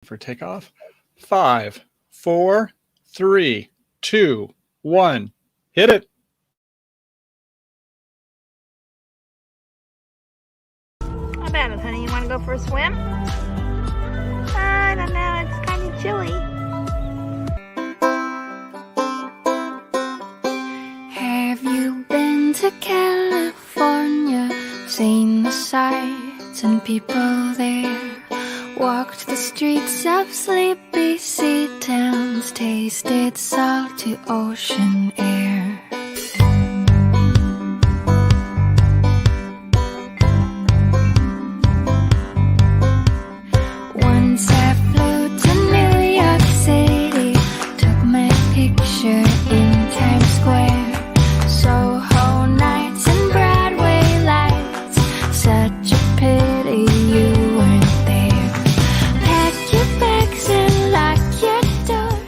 for takeoff. 5, 4, 3, 2, 1. Hit it. How about it, honey? You want to go for a swim? I don't know. It's kind of chilly. Have you been to California? Seen the sights and people there? Walked the streets of sleepy sea towns, tasted salty ocean air. Once I flew to New York City, took my picture in Times Square. Soho nights and Broadway lights, such a pity you weren't there. Pack your bags and lock your door.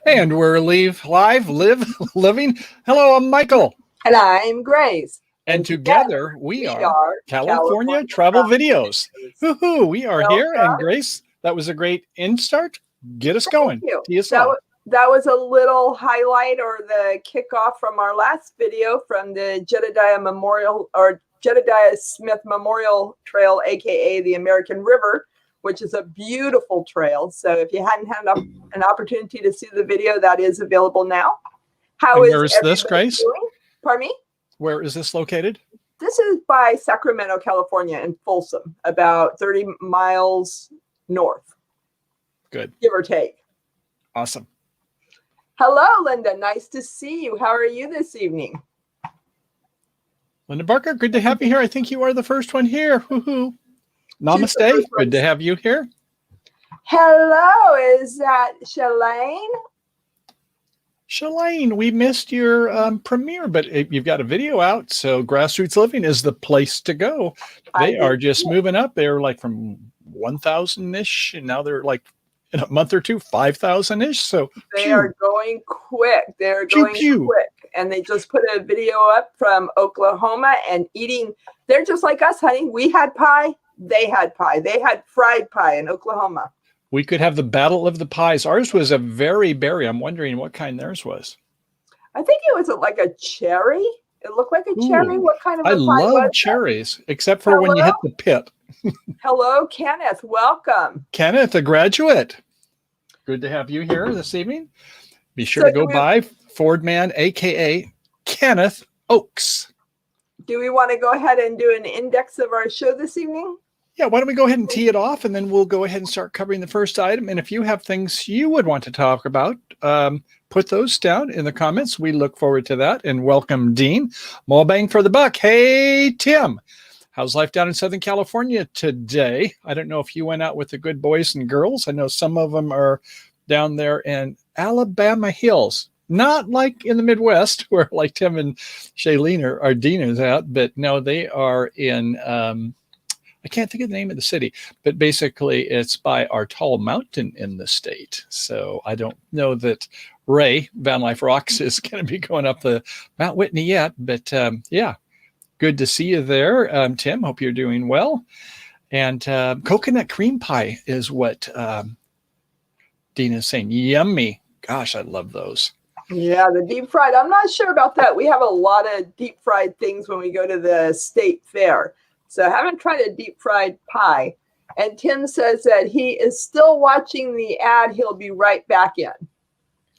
And we're living. Hello, I'm Michael. And I'm Grace. And together we are California Travel Videos. Woohoo! We are here. And Grace, that was a great instart. Get us going. That was a little highlight or the kickoff from our last video from the Jedediah Memorial or Jedediah Smith Memorial Trail, aka the American River, which is a beautiful trail. So if you hadn't had an opportunity to see the video, that is available now. Where is this, Grace? Doing? Pardon me? Where is this located? This is by Sacramento, California, in Folsom, about 30 miles north. Good. Give or take. Awesome. Hello, Linda. Nice to see you. How are you this evening? Linda Barker, good to have you here. I think you are the first one here. Woohoo. Namaste. Good to have you here. Hello. Is that Shalane? Shalane, we missed your premiere, but you've got a video out, so Grassroots Living is the place to go. They are just moving up. They're like from 1,000-ish, and now they're like in a month or two, 5,000-ish. So they are going quick. They're going quick. And they just put a video up from Oklahoma and eating. They're just like us, honey. We had pie. They had pie. They had fried pie in Oklahoma. We could have the battle of the pies. Ours was a very berry. I'm wondering what kind theirs was. I think it was like a cherry. It looked like a cherry. What kind of a pie was I love cherries, except for when you hit the pit. Hello, Kenneth. Welcome. Kenneth, a graduate. Good to have you here this evening. Be sure to go by Fordman, a.k.a. Kenneth Oakes. Do we want to go ahead and do an index of our show this evening? Yeah, why don't we go ahead and tee it off, and then we'll go ahead and start covering the first item. And if you have things you would want to talk about, put those down in the comments. We look forward to that. And welcome, Dean. More bang for the buck. Hey, Tim. How's life down in Southern California today? I don't know if you went out with the good boys and girls. I know some of them are down there in Alabama Hills. Not like in the Midwest where like Tim and Shailene or Dean is at, but no, they are in... I can't think of the name of the city, but basically it's by our tall mountain in the state. So I don't know that Ray Van Life Rocks is going to be going up the Mount Whitney yet, but yeah, good to see you there. Tim, hope you're doing well. And coconut cream pie is what Dean is saying. Yummy. Gosh, I love those. Yeah, the deep fried. I'm not sure about that. We have a lot of deep fried things when we go to the state fair. So I haven't tried a deep fried pie. And Tim says that he is still watching the ad. He'll be right back in.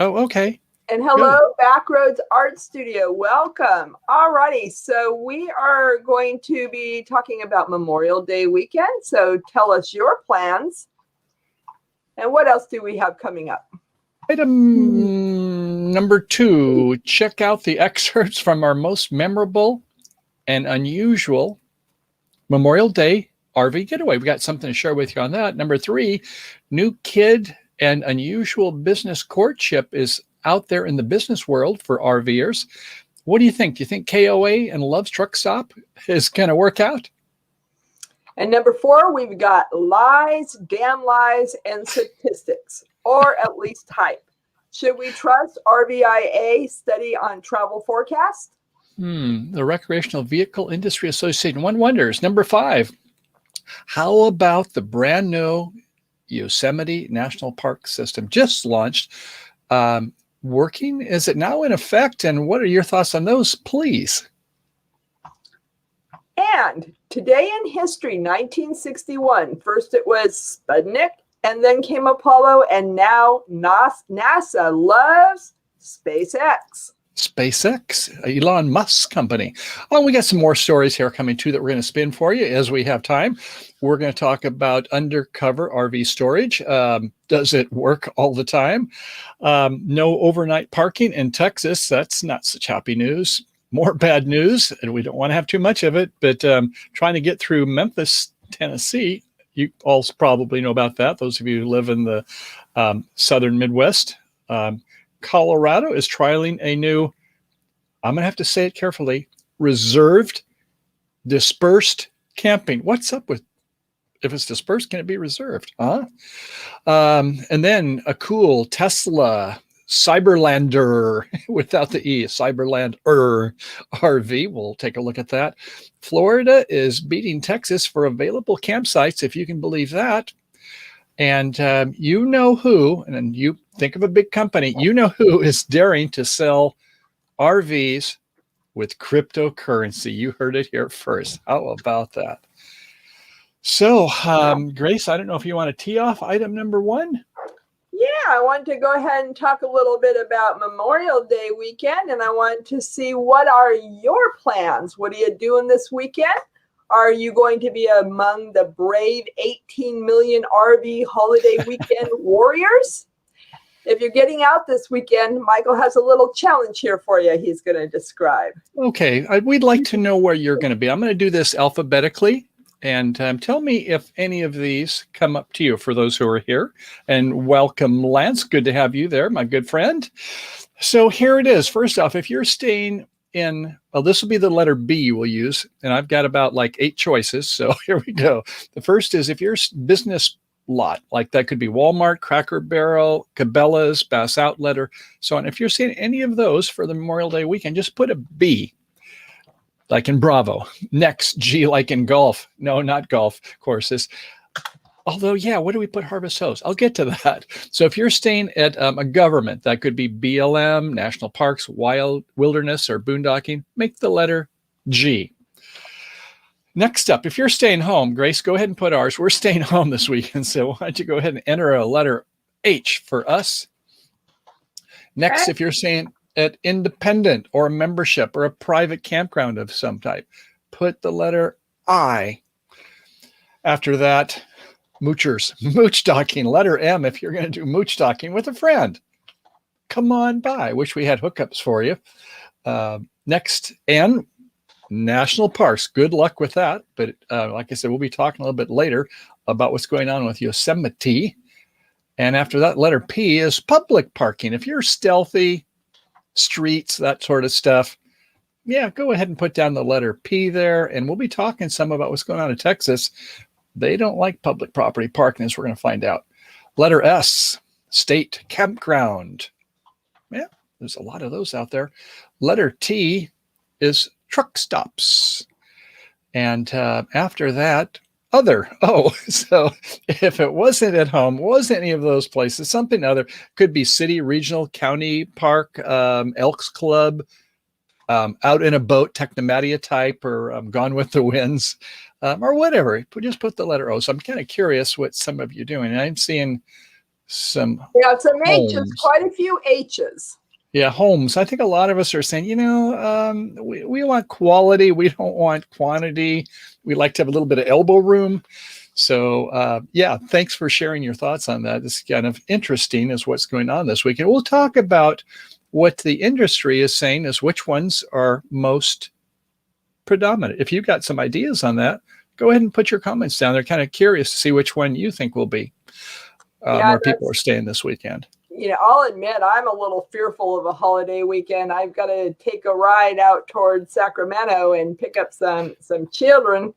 Oh, okay. And hello, good. Backroads Art Studio. Welcome. All righty. So we are going to be talking about Memorial Day weekend. So tell us your plans. And what else do we have coming up? Item number 2. Check out the excerpts from our most memorable and unusual Memorial Day RV getaway. We got something to share with you on that. Number 3, new kid and unusual business courtship is out there in the business world for RVers. What do you think? Do you think KOA and Love's Truck Stop is going to work out? And number 4, we've got lies, damn lies, and statistics, or at least hype. Should we trust RVIA study on travel forecast? The Recreational Vehicle Industry Association. One wonders. Number 5. How about the brand new Yosemite National Park system just launched? Working? Is it now in effect? And what are your thoughts on those, please? And today in history, 1961, first it was Sputnik, and then came Apollo, and now NASA loves SpaceX. SpaceX, Elon Musk's company. Oh, we got some more stories here coming too that we're going to spin for you as we have time. We're going to talk about undercover RV storage. Does it work all the time? No overnight parking in Texas. That's not such happy news. More bad news, and we don't want to have too much of it, but trying to get through Memphis, Tennessee. You all probably know about that, those of you who live in the southern Midwest. Colorado is trialing a new, I'm going to have to say it carefully, reserved dispersed camping. What's up with, if it's dispersed, can it be reserved? And then a cool Tesla Cyberlander without the E, Cyberlander RV. We'll take a look at that. Florida is beating Texas for available campsites, if you can believe that. And you know who, and then you think of a big company, you know who is daring to sell RVs with cryptocurrency. You heard it here first. How about that? So, Grace, I don't know if you want to tee off item number 1. Yeah, I want to go ahead and talk a little bit about Memorial Day weekend, and I want to see what are your plans. What are you doing this weekend? Are you going to be among the brave 18 million RV holiday weekend warriors? If you're getting out this weekend, Michael has a little challenge here for you he's going to describe. Okay, we'd like to know where you're going to be. I'm going to do this alphabetically. And tell me if any of these come up to you for those who are here. And welcome, Lance. Good to have you there, my good friend. So here it is. First off, if you're staying in, well, this will be the letter B you will use. And I've got about like 8 choices. So here we go. The first is if you're business lot, like that could be Walmart, Cracker Barrel, Cabela's, Bass Outlet, or so on. If you're seeing any of those for the Memorial Day weekend, just put a B. Like in Bravo. Next, G like in golf. No, not golf courses. Although, yeah, what do we put Harvest Host? I'll get to that. So if you're staying at a government, that could be BLM, National Parks, Wild Wilderness, or boondocking, make the letter G. Next up, if you're staying home, Grace, go ahead and put ours. We're staying home this weekend, so why don't you go ahead and enter a letter H for us. Next, if you're staying at independent or a membership or a private campground of some type, put the letter I. After that, moochers, mooch docking, letter M if you're going to do mooch docking with a friend. Come on by. Wish we had hookups for you. Next, N, national parks. Good luck with that. But like I said, we'll be talking a little bit later about what's going on with Yosemite. And after that, letter P is public parking. If you're stealthy, streets, that sort of stuff, yeah, go ahead and put down the letter P there. And we'll be talking some about what's going on in Texas. They don't like public property parking, as we're going to find out. Letter S, state campground. Yeah, there's a lot of those out there. Letter T is truck stops. And after that, other. Oh, so if it wasn't at home, wasn't any of those places, something other, could be city, regional, county, park, Elks Club, out in a boat, Technomatia type, or Gone with the Winds, or whatever. Just put the letter O. So I'm kind of curious what some of you are doing. And I'm seeing some some H's, quite a few H's. Yeah, homes. I think a lot of us are saying, we want quality. We don't want quantity. We like to have a little bit of elbow room. So, thanks for sharing your thoughts on that. It's kind of interesting as what's going on this week. And we'll talk about what the industry is saying is which ones are most predominant. If you've got some ideas on that, go ahead and put your comments down. They're kind of curious to see which one you think will be. More people are staying this weekend. I'll admit I'm a little fearful of a holiday weekend. I've got to take a ride out towards Sacramento and pick up some children.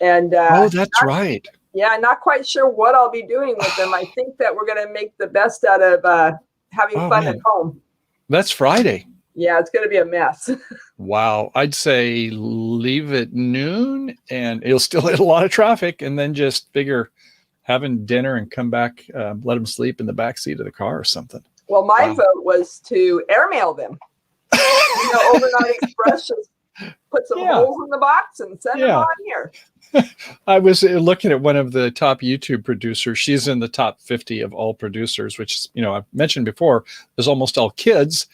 And that's right. Yeah, not quite sure what I'll be doing with them. I think that we're going to make the best out of having fun at home. That's Friday. Yeah, it's going to be a mess. Wow. I'd say leave at noon and it'll still hit a lot of traffic, and then just figure having dinner and come back, let them sleep in the back seat of the car or something. Well, my Wow. vote was to airmail them. Overnight Express just put some holes in the box and send them on here. I was looking at one of the top YouTube producers. She's in the top 50 of all producers, which, I've mentioned before, is almost all kids.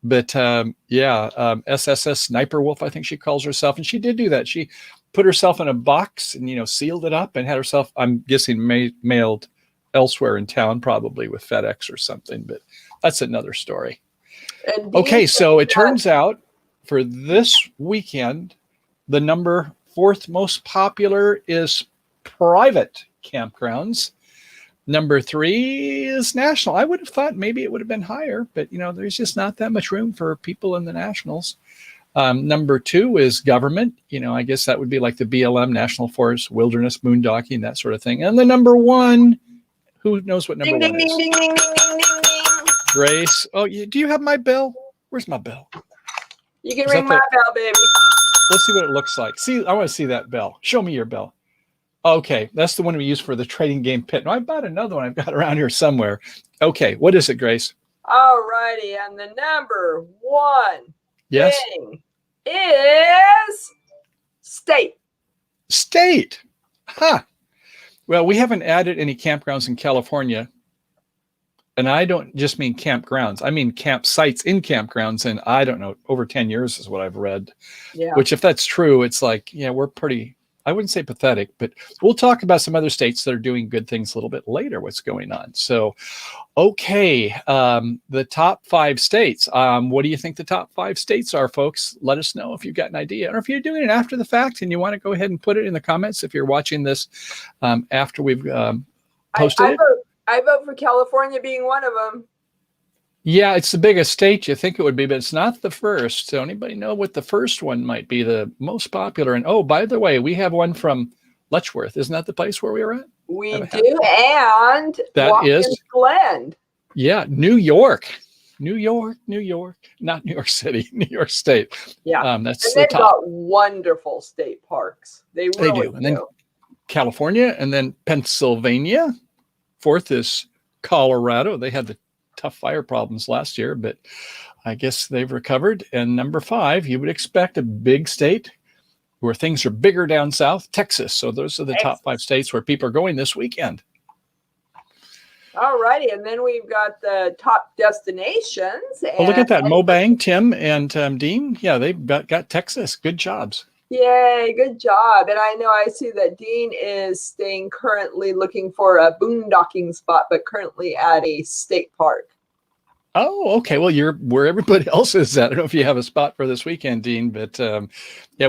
But SSS Sniper Wolf, I think she calls herself. And she did do that. She put herself in a box and, sealed it up and had herself, I'm guessing, mailed elsewhere in town, probably with FedEx or something. But that's another story. Okay, so it turns out for this weekend, the number 4th most popular is private campgrounds. Number 3 is national. I would have thought maybe it would have been higher, but there's just not that much room for people in the nationals. Number 2 is government. I guess that would be like the BLM, National Forest, Wilderness, Boondocking, that sort of thing. And the number 1, who knows what number 1 is? Ding, ding, ding, ding, ding, ding, ding. Grace. Oh, do you have my bell? Where's my bell? You can ring my bell, baby. Let's see what it looks like. See, I want to see that bell. Show me your bell. Okay, that's the one we use for the trading game pit. No, I bought another one I've got around here somewhere. Okay, what is it, Grace? All righty, and the number 1 thing is state. State. Huh. Well, we haven't added any campgrounds in California. And I don't just mean campgrounds. I mean campsites in campgrounds. And I don't know, over 10 years is what I've read. Yeah. Which, if that's true, it's like, we're pretty, I wouldn't say pathetic, but we'll talk about some other states that are doing good things a little bit later, what's going on. So, okay, the top 5 states. What do you think the top 5 states are, folks? Let us know if you've got an idea. Or if you're doing it after the fact and you want to go ahead and put it in the comments if you're watching this after we've posted it. I vote for California being one of them. Yeah, it's the biggest state you think it would be, but it's not the first. So anybody know what the first one might be, the most popular? And oh, by the way, we have one from Letchworth. Isn't that the place where we were at? We do, and that Watkins is Glen. Yeah, New York. Not New York City, New York State. Yeah, that's and the they've top. got wonderful state parks. They really do. And then California, and then Pennsylvania. 4th is Colorado. They had the tough fire problems last year, but I guess they've recovered. And number 5, you would expect a big state where things are bigger down south, Texas. So those are the top 5 states where people are going this weekend. All righty. And then we've got the top destinations. Oh, look at that. Mobang, Tim, and Dean. Yeah, they've got Texas. Good jobs. Yay, good job. And I see that Dean is staying currently looking for a boondocking spot, but currently at a state park. Oh, okay. Well, you're where everybody else is at. I don't know if you have a spot for this weekend, Dean, but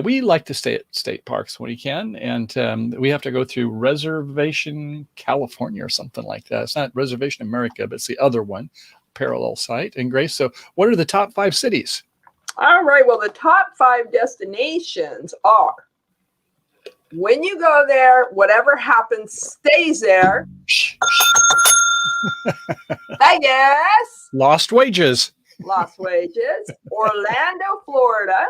we like to stay at state parks when we can. And we have to go through Reservation California or something like that. It's not Reservation America, but it's the other one, parallel site. And Grace, so what are the top 5 cities? All right. Well, the top 5 destinations are, when you go there, whatever happens stays there. Vegas. Lost wages. Orlando, Florida.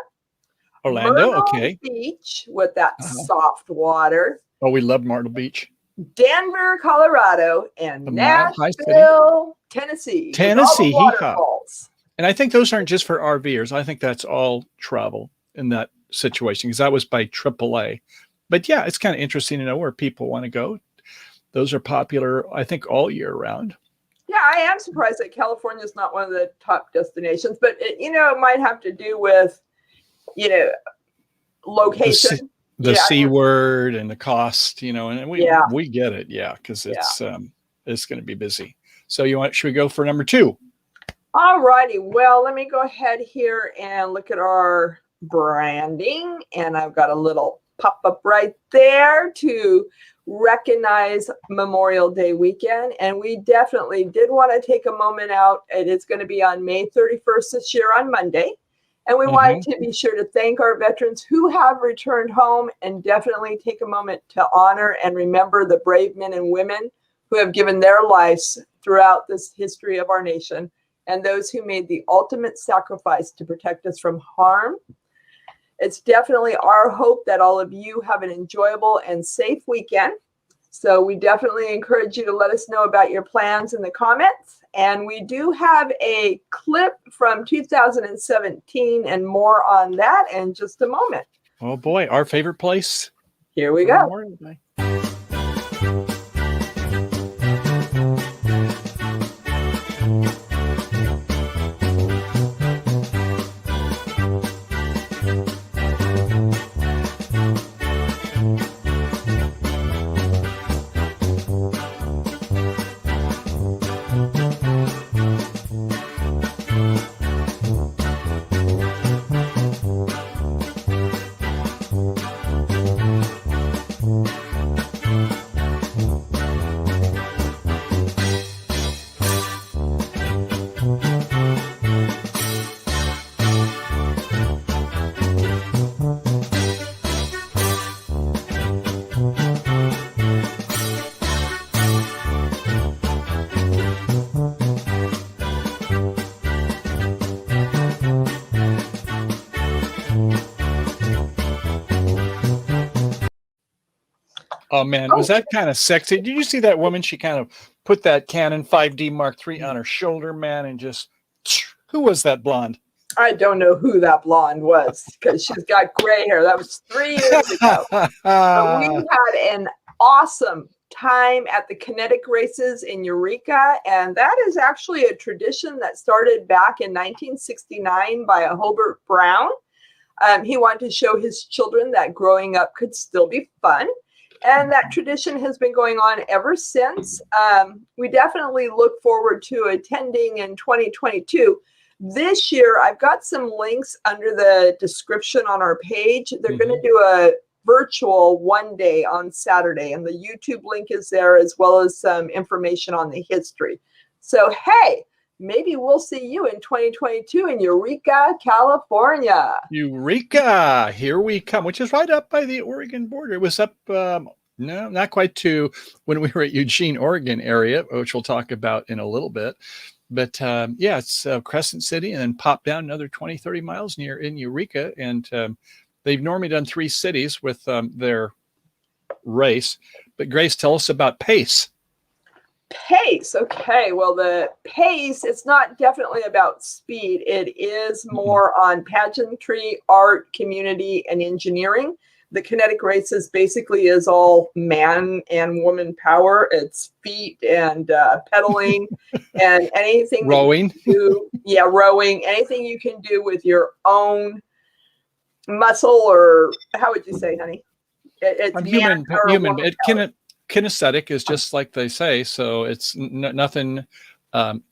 Orlando, Myrtle okay. Beach with that soft water. Oh, we love Myrtle Beach. Denver, Colorado, and Nashville, Tennessee. Tennessee, waterfalls. And I think those aren't just for RVers. I think that's all travel in that situation, because that was by AAA. But yeah, it's kind of interesting to know where people want to go. Those are popular, I think, all year round. Yeah, I am surprised that California is not one of the top destinations, but it might have to do with, location. The C word and the cost, and we get it, because it's going to be busy. So should we go for number 2? All righty. Well, let me go ahead here and look at our branding. And I've got a little pop-up right there to recognize Memorial Day weekend. And we definitely did want to take a moment out. It is going to be on May 31st this year on Monday. And we wanted to be sure to thank our veterans who have returned home, and definitely take a moment to honor and remember the brave men and women who have given their lives throughout this history of our nation. and those who made the ultimate sacrifice to protect us from harm. It's definitely our hope that all of you have an enjoyable and safe weekend. So we definitely encourage you to let us know about your plans in the comments. And we do have a clip from 2017 and more on that in just a moment. Oh boy, our favorite place. Here we go. Memorial Day. Oh man, was that kind of sexy? Did you see that woman? She kind of put that Canon 5D Mark III on her shoulder, man, and just, who was that blonde? I don't know who that blonde was because she's got gray hair. That was 3 years ago. But we had an awesome time at the Kinetic Races in Eureka, and that is actually a tradition that started back in 1969 by a Hobart Brown. He wanted to show his children that growing up could still be fun. And that tradition has been going on ever since. We definitely look forward to attending in 2022. This year, I've got some links under the description on our page. They're going to do a virtual one day on Saturday, and the YouTube link is there, as well as some information on the history. So, hey, maybe we'll see you in 2022 in Eureka, California. Eureka, here we come, which is right up by the Oregon border. It was up, no, not quite to when we were at Eugene, Oregon area, which we'll talk about in a little bit. But yeah, it's Crescent City, and then pop down another 20, 30 miles near in Eureka. And they've normally done 3 cities with their race. But Grace, tell us about PACE. Pace. Okay. Well, the pace, it's not definitely about speed. It is more on pageantry, art, community, and engineering. The Kinetic Races basically is all man and woman power. It's feet and pedaling and anything. Rowing. Rowing. Anything you can do with your own muscle, or how would you say, honey? It's human. Kinesthetic is just like they say, so it's nothing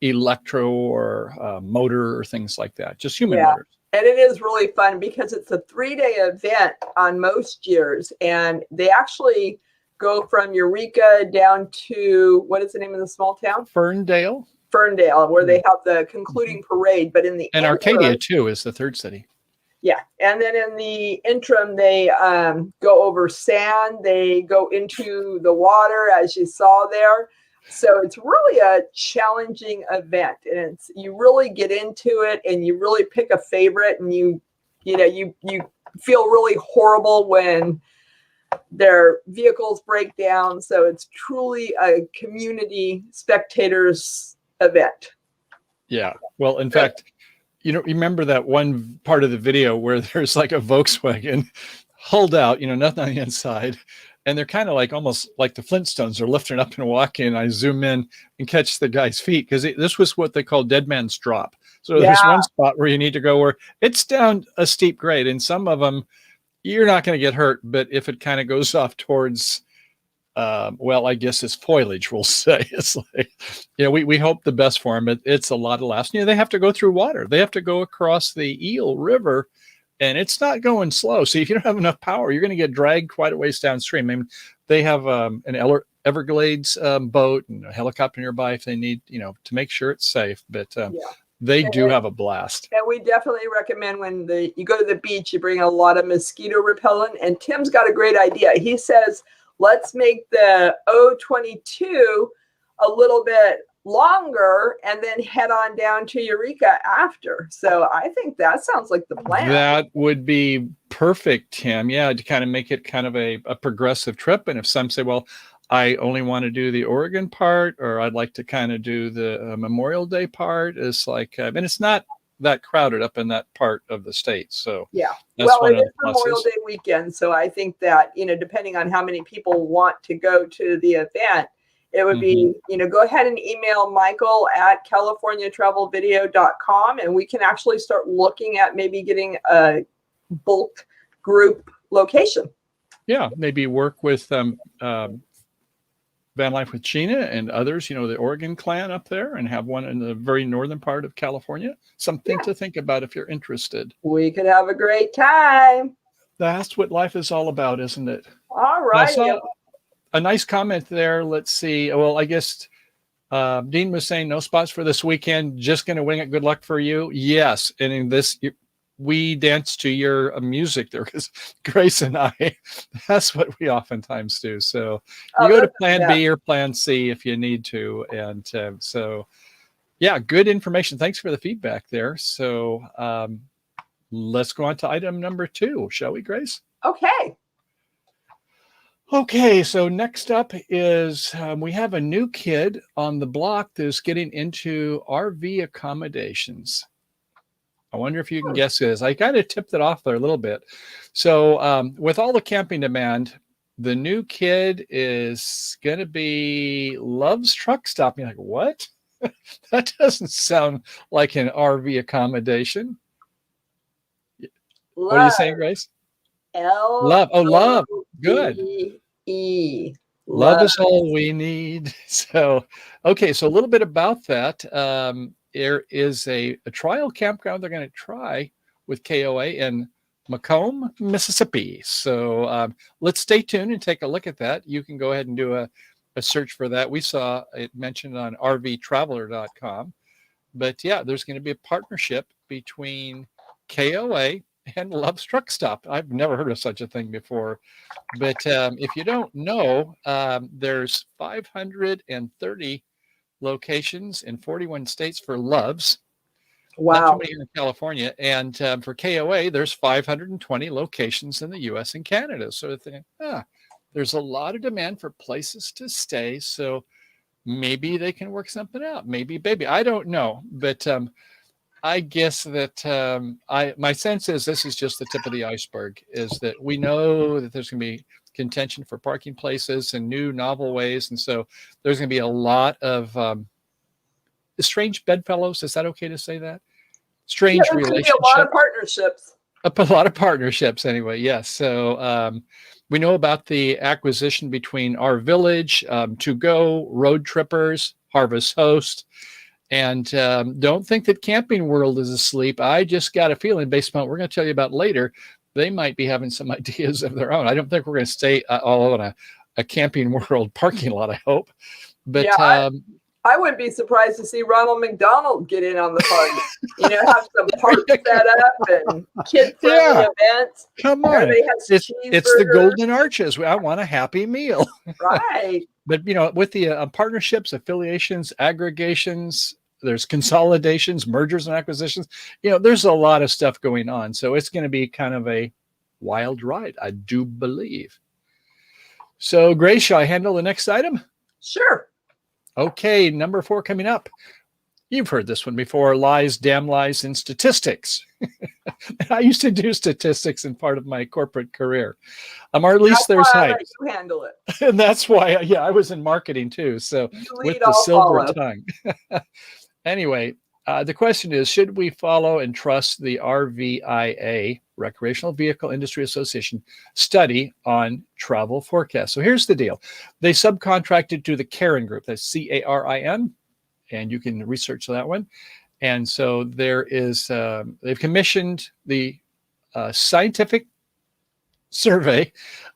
electro or motor or things like that, just human motors. And it is really fun because it's a 3-day event on most years, and they actually go from Eureka down to, what is the name of the small town? Ferndale, where they have the concluding parade. But in the and Arcadia too is the 3rd city. Yeah, and then in the interim, they go over sand. They go into the water, as you saw there. So it's really a challenging event, and you really get into it, and you really pick a favorite, and you feel really horrible when their vehicles break down. So it's truly a community spectators event. Yeah. Well, in fact, remember that one part of the video where there's like a Volkswagen hulled out, nothing on the inside. And they're kind of like almost like the Flintstones are lifting up and walking. I zoom in and catch the guy's feet because this was what they call dead man's drop. So there's one spot where you need to go where it's down a steep grade. And some of them, you're not going to get hurt. But if it kind of goes off towards, I guess it's foliage, we'll say. It's like, we hope the best for them. But it's a lot of laughs. They have to go through water. They have to go across the Eel River. And it's not going slow. So if you don't have enough power, you're going to get dragged quite a ways downstream. I mean, they have an Everglades boat and a helicopter nearby if they need, to make sure it's safe. But they do have a blast. And we definitely recommend when you go to the beach, you bring a lot of mosquito repellent. And Tim's got a great idea. He says, let's make the O22 a little bit longer and then head on down to Eureka after. So I think that sounds like the plan. That would be perfect, Tim. Yeah, to kind of make it kind of a progressive trip. And if some say, well, I only want to do the Oregon part, or I'd like to kind of do the Memorial Day part, it's like, and it's not that crowded up in that part of the state. So yeah, that's well, one it of is the Memorial pluses. Day weekend. So I think that, depending on how many people want to go to the event, it would be, go ahead and email Michael at californiatravelvideo.com, and we can actually start looking at maybe getting a bulk group location. Yeah, maybe work with Van Life with Gina and others, the Oregon clan up there, and have one in the very northern part of California. Something to think about if you're interested. We could have a great time. That's what life is all about, isn't it? All right. I saw a nice comment there. Let's see. Well, I guess Dean was saying no spots for this weekend. Just going to wing it. Good luck for you. Yes. And in this, we dance to your music there, because Grace and I, that's what we oftentimes do. So you go to plan B or plan C if you need to. And so, yeah, good information. Thanks for the feedback there. So let's go on to item number 2, shall we, Grace? Okay. Okay, so next up is we have a new kid on the block that's getting into RV accommodations. I wonder if you can guess this. I kind of tipped it off there a little bit. So with all the camping demand, the new kid is going to be Love's Truck Stop. You're like, what? That doesn't sound like an RV accommodation. What are you saying, Grace? Love. Oh, love. Good. Love is all we need. So, okay. So a little bit about that. There is a trial campground they're going to try with KOA in Macomb, Mississippi. So let's stay tuned and take a look at that. You can go ahead and do a search for that. We saw it mentioned on rvtraveler.com. But yeah, there's going to be a partnership between KOA and Love's Truck Stop. I've never heard of such a thing before. But if you don't know, there's 530 locations in 41 states for Love's. Wow. Not too many here in California. And for KOA, there's 520 locations in the U.S. and Canada. So there's a lot of demand for places to stay. So maybe they can work something out. Maybe, baby. I don't know. But I guess that my sense is this is just the tip of the iceberg, is that we know that there's going to be contention for parking places and new novel ways. And so there's going to be a lot of strange bedfellows. Is that okay to say that? Strange relationships. A lot of partnerships. A lot of partnerships anyway. Yes. So we know about the acquisition between Our Village, To Go, Road Trippers, Harvest Host. And don't think that Camping World is asleep. I just got a feeling, based on what we're going to tell you about later, they might be having some ideas of their own. I don't think we're going to stay all in a Camping World parking lot, I hope. But yeah, I wouldn't be surprised to see Ronald McDonald get in on the party. Have some parks set up and kid-friendly events. Come on. It's the Golden Arches. I want a happy meal. Right. But, with the partnerships, affiliations, aggregations, there's consolidations, mergers and acquisitions, there's a lot of stuff going on. So it's going to be kind of a wild ride, I do believe. So, Grace, shall I handle the next item? Sure. Okay, number 4 coming up. You've heard this one before: lies, damn lies, and statistics. I used to do statistics in part of my corporate career. Or at least there's hype. You handle it. And that's why, I was in marketing too. So with the silver tongue. Anyway, the question is, should we follow and trust the RVIA, Recreational Vehicle Industry Association, study on travel forecasts? So here's the deal. They subcontracted to the Carin Group. That's CARIN. And you can research that one. And so there is, they've commissioned the scientific survey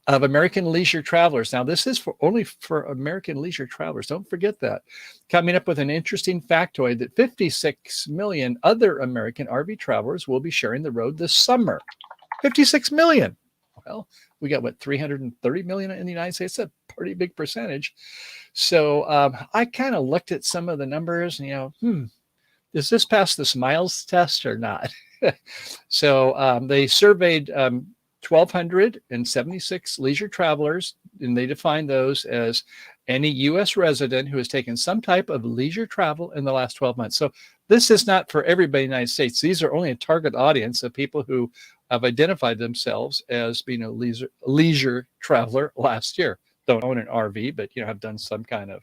of American leisure travelers. Now, this is only for American leisure travelers. Don't forget that. Coming up with an interesting factoid that 56 million other American RV travelers will be sharing the road this summer. 56 million. Well, we got what, 330 million in the United States. That's a pretty big percentage. So I kind of looked at some of the numbers and, does this pass the Smiles test or not? So they surveyed 1,276 leisure travelers, and they defined those as any U.S. resident who has taken some type of leisure travel in the last 12 months. So this is not for everybody in the United States. These are only a target audience of people who have identified themselves as being a leisure traveler last year. Don't own an RV, but have done some kind of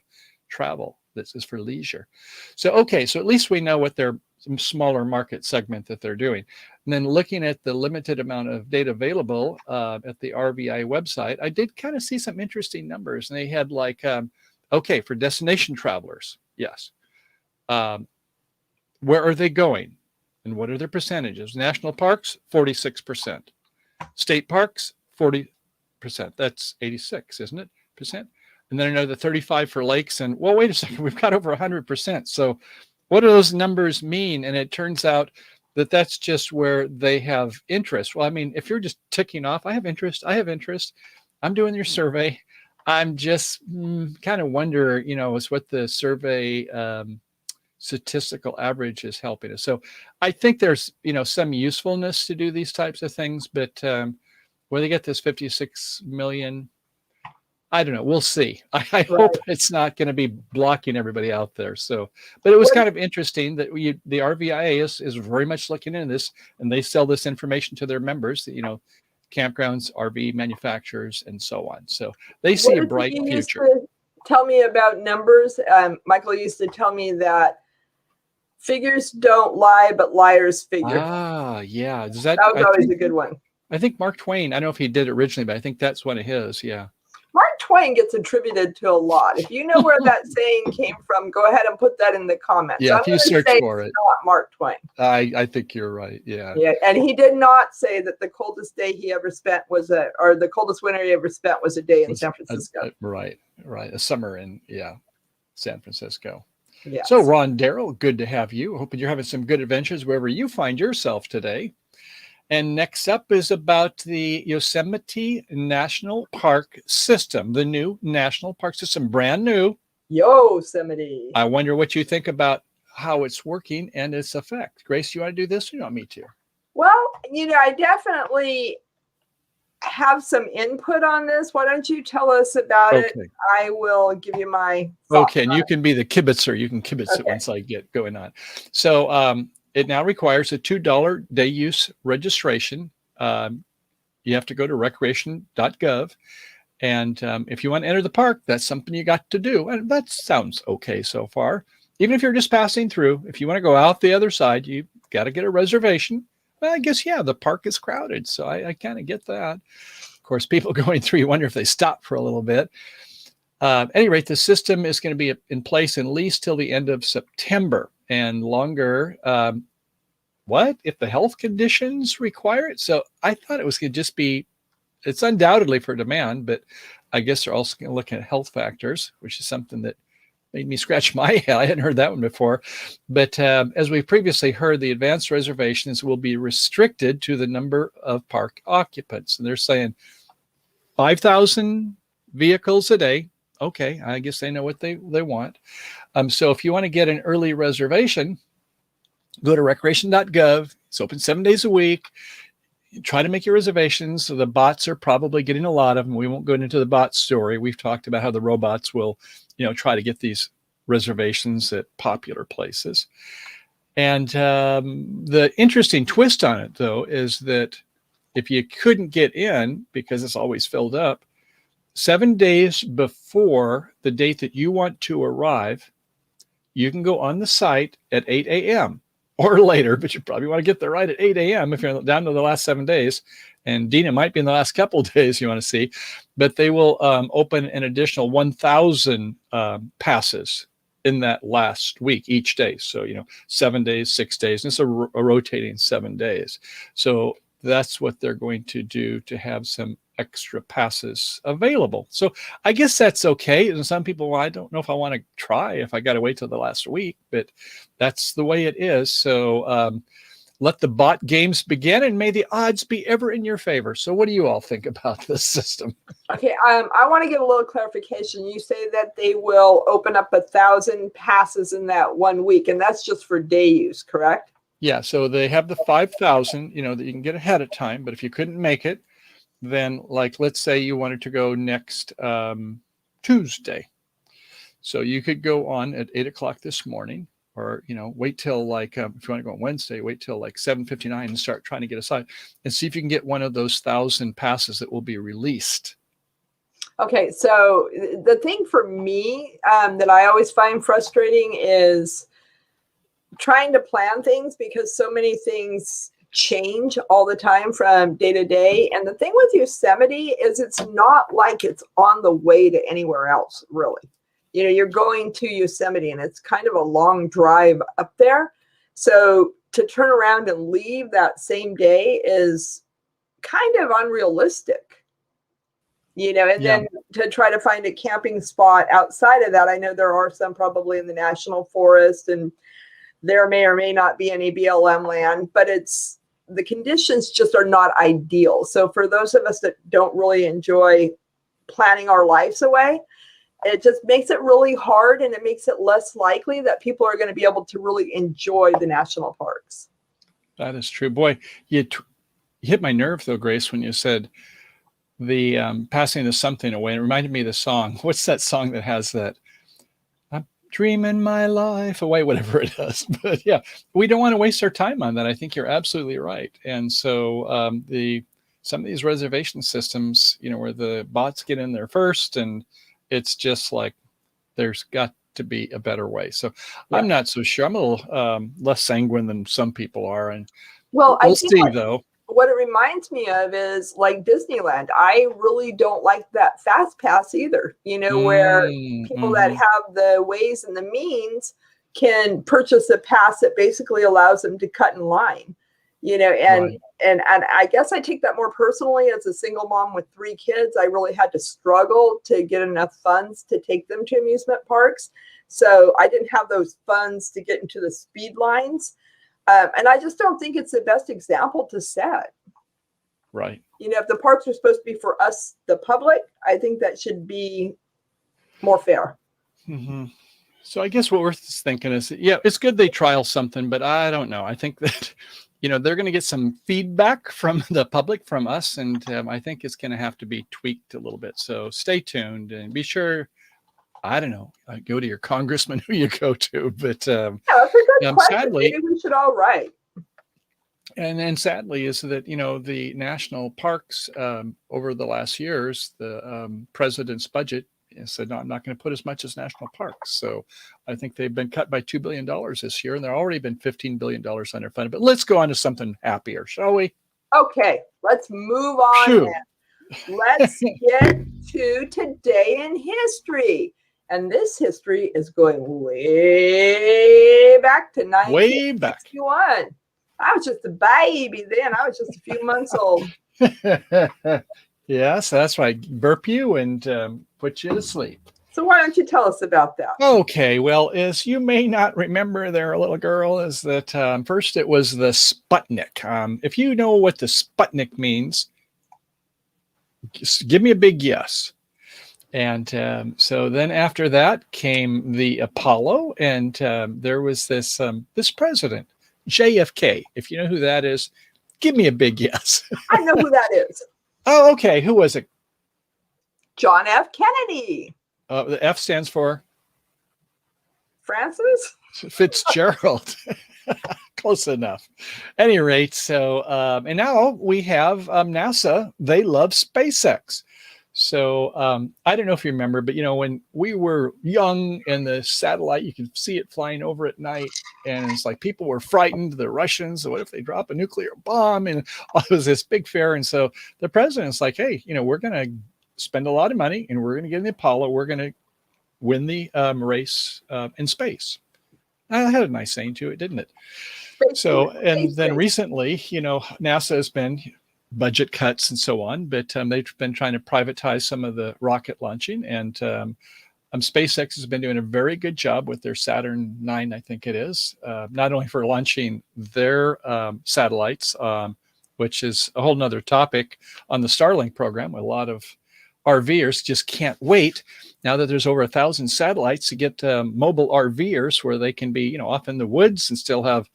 travel. This is for leisure. So, okay, so at least we know what their smaller market segment that they're doing. And then looking at the limited amount of data available at the RVI website, I did kind of see some interesting numbers. And they had like, okay, for destination travelers, yes. Where are they going? And what are their percentages? National parks, 46%. State parks, 40%. That's 86, isn't it? Percent. And then another 35 for lakes. And well, wait a second, we've got over 100%. So what do those numbers mean? And it turns out that that's just where they have interest. Well, I mean, if you're just ticking off, I have interest, I'm doing your survey. I'm just kind of wonder, is what the survey statistical average is helping us. So I think there's, some usefulness to do these types of things, but where they get this 56 million, I don't know. We'll see. I hope it's not going to be blocking everybody out there. So, but it was kind of interesting that the RVIA is very much looking into this, and they sell this information to their members, campgrounds, RV manufacturers, and so on. So they see a bright future. Tell me about numbers. Michael used to tell me that figures don't lie, but liars figure. Ah, yeah. That was always a good one. I think Mark Twain, I don't know if he did it originally, but I think that's one of his. Yeah. Mark Twain gets attributed to a lot. If you know where that saying came from, go ahead and put that in the comments. Yeah, if you search for it. Not Mark Twain. I think you're right. Yeah. Yeah, and he did not say that the coldest day he ever spent or the coldest winter he ever spent was a day in San Francisco. Right. A summer in San Francisco. Yeah. So Ron Darrell, good to have you. Hoping you're having some good adventures wherever you find yourself today. And next up is about the Yosemite National Park System, the new National Park System, brand new. Yosemite. I wonder what you think about how it's working and its effect. Grace, you want to do this or you want me to? Well, I definitely have some input on this. Why don't you tell us about it? I will give you my thoughts. Okay, and you can be the kibitzer. You can kibitz it once I get going on. So, it now requires a $2 day use registration. You have to go to recreation.gov. And if you want to enter the park, that's something you got to do. And that sounds okay so far. Even if you're just passing through, if you want to go out the other side, you got to get a reservation. Well, I guess, the park is crowded. So I kind of get that. Of course, people going through, you wonder if they stop for a little bit. At any rate, the system is going to be in place at least till the end of September and longer. What if the health conditions require it? So I thought it was going to just be, it's undoubtedly for demand, but I guess they're also going to look at health factors, which is something that made me scratch my head. I hadn't heard that one before. But as we previously heard, the advanced reservations will be restricted to the number of park occupants. And they're saying 5,000 vehicles a day. Okay, I guess they know what they want. So if you want to get an early reservation, go to recreation.gov. It's open 7 days a week. Try to make your reservations. So the bots are probably getting a lot of them. We won't go into the bot story. We've talked about how the robots will, try to get these reservations at popular places. And the interesting twist on it, though, is that if you couldn't get in because it's always filled up, 7 days before the date that you want to arrive, you can go on the site at 8 a.m. or later, but you probably want to get there right at 8 a.m. if you're down to the last 7 days. And Dina might be in the last couple of days you want to see, but they will open an additional 1,000 passes in that last week each day. So, 7 days, 6 days, and it's a rotating 7 days. So that's what they're going to do to have some extra passes available. So I guess that's okay. And some people, well, I don't know if I want to try if I got to wait till the last week, but that's the way it is. So let the bot games begin, and may the odds be ever in your favor. So what do you all think about this system? Okay, I want to get a little clarification. You say that they will open up 1,000 passes in that 1 week, and that's just for day use, correct? Yeah, so they have the 5,000, that you can get ahead of time. But if you couldn't make it, then like, let's say you wanted to go next Tuesday. So you could go on at 8 o'clock this morning, or, wait till like, if you want to go on Wednesday, wait till like 7:59 and start trying to get aside and see if you can get one of those 1,000 passes that will be released. Okay, so the thing for me that I always find frustrating is trying to plan things, because so many things change all the time from day to day. And the thing with Yosemite is it's not like it's on the way to anywhere else, really. You're going to Yosemite and it's kind of a long drive up there. So to turn around and leave that same day is kind of unrealistic. And then to try to find a camping spot outside of that, I know there are some probably in the national forest, and there may or may not be any BLM land, but the conditions just are not ideal. So for those of us that don't really enjoy planning our lives away, it just makes it really hard, and it makes it less likely that people are going to be able to really enjoy the national parks. That is true. Boy, you hit my nerve though, Grace, when you said the passing the something away. It reminded me of the song. What's that song that has that? I'm dreaming my life away, whatever it is. But yeah, we don't want to waste our time on that. I think you're absolutely right. And so some of these reservation systems, where the bots get in there first, and it's just like there's got to be a better way. So I'm not so sure. I'm a little less sanguine than some people are. And we'll see, though. What it reminds me of is like Disneyland. I really don't like that fast pass either, where people that have the ways and the means can purchase a pass that basically allows them to cut in line, and I guess I take that more personally as a single mom with 3 kids. I really had to struggle to get enough funds to take them to amusement parks. So I didn't have those funds to get into the speed lines. And I just don't think it's the best example to set. Right. If the parks are supposed to be for us, the public, I think that should be more fair. Mm-hmm. So I guess what we're thinking is, it's good they trial something, but I don't know. I think that, they're going to get some feedback from the public, from us. And I think it's going to have to be tweaked a little bit. So stay tuned and be sure. I don't know. Go to your congressman who you go to, but that's a good question. Sadly, maybe we should all write. And sadly, is that the national parks over the last years, the president's budget said, no, I'm not going to put as much as national parks. So I think they've been cut by $2 billion this year, and they're already been $15 billion underfunded. But let's go on to something happier, shall we? Okay, let's move on. Let's get to today in history. And this history is going way back to 1961. I was just a baby then. I was just a few months old. Yes, that's right. Burp you and put you to sleep. So why don't you tell us about that? Okay. Well, as you may not remember there, little girl, is that first it was the Sputnik. If you know what the Sputnik means, just give me a big yes. And so then after that came the Apollo, and there was this president, JFK. If you know who that is, give me a big yes. I know who that is. Oh, okay. Who was it? John F. Kennedy. The F stands for? Francis? Fitzgerald. Close enough. At any rate, so, and now we have NASA. They love SpaceX. So I don't know if you remember, but when we were young and the satellite, you could see it flying over at night, and it's like people were frightened. The Russians, what if they drop a nuclear bomb? And it was this big fear. And so the president's like, hey, we're going to spend a lot of money, and we're going to get in the Apollo. We're going to win the race in space. That had a nice saying to it, didn't it? So, and then recently, NASA has been budget cuts and so on, but they've been trying to privatize some of the rocket launching, and SpaceX has been doing a very good job with their Saturn 9, I think it is, not only for launching their satellites, which is a whole nother topic on the Starlink program. A lot of RVers just can't wait now that there's over 1,000 satellites to get mobile RVers where they can be, off in the woods and still have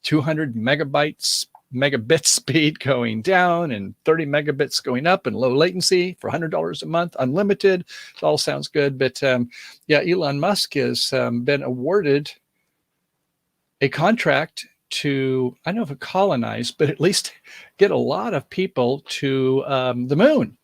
200 megabit speed going down and 30 megabits going up and low latency for $100 a month, unlimited. It all sounds good. But Elon Musk has been awarded a contract to, I don't know if it colonize, but at least get a lot of people to the moon.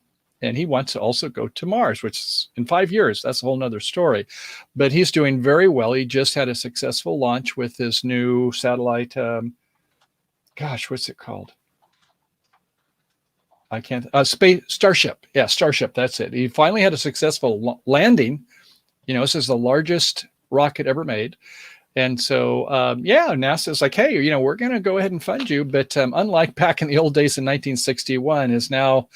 And he wants to also go to Mars, which is in 5 years. That's a whole nother story. But he's doing very well. He just had a successful launch with his new satellite. What's it called? I can't. Starship. Yeah, Starship. That's it. He finally had a successful landing. This is the largest rocket ever made. And so, NASA's like, hey, we're going to go ahead and fund you. But unlike back in the old days in 1961, is now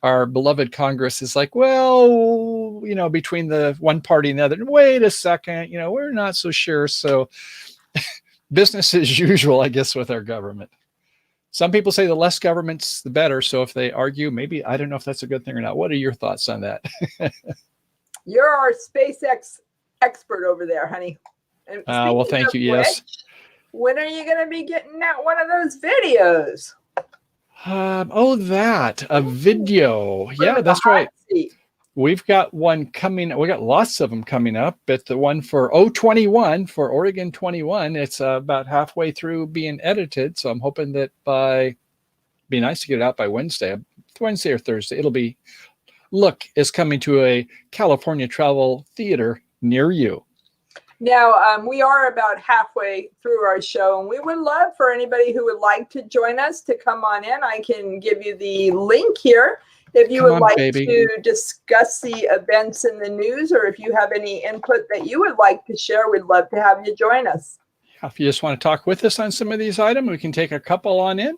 our beloved Congress is like, well, between the one party and the other, wait a second, we're not so sure. So business as usual, I guess, with our government. Some people say the less government's the better. So if they argue, maybe, I don't know if that's a good thing or not. What are your thoughts on that? You're our SpaceX expert over there, honey. And well, thank you. Yes. When are you going to be getting out one of those videos? A video. Yeah, that's right. We've got one coming. We got lots of them coming up, but the one for 021 for Oregon 21, it's about halfway through being edited. So I'm hoping that be nice to get it out by Wednesday or Thursday. Look is coming to a California travel theater near you. Now, we are about halfway through our show, and we would love for anybody who would like to join us to come on in. I can give you the link here. If you would like to discuss the events in the news, or if you have any input that you would like to share, we'd love to have you join us. If you just want to talk with us on some of these items, we can take a couple on in.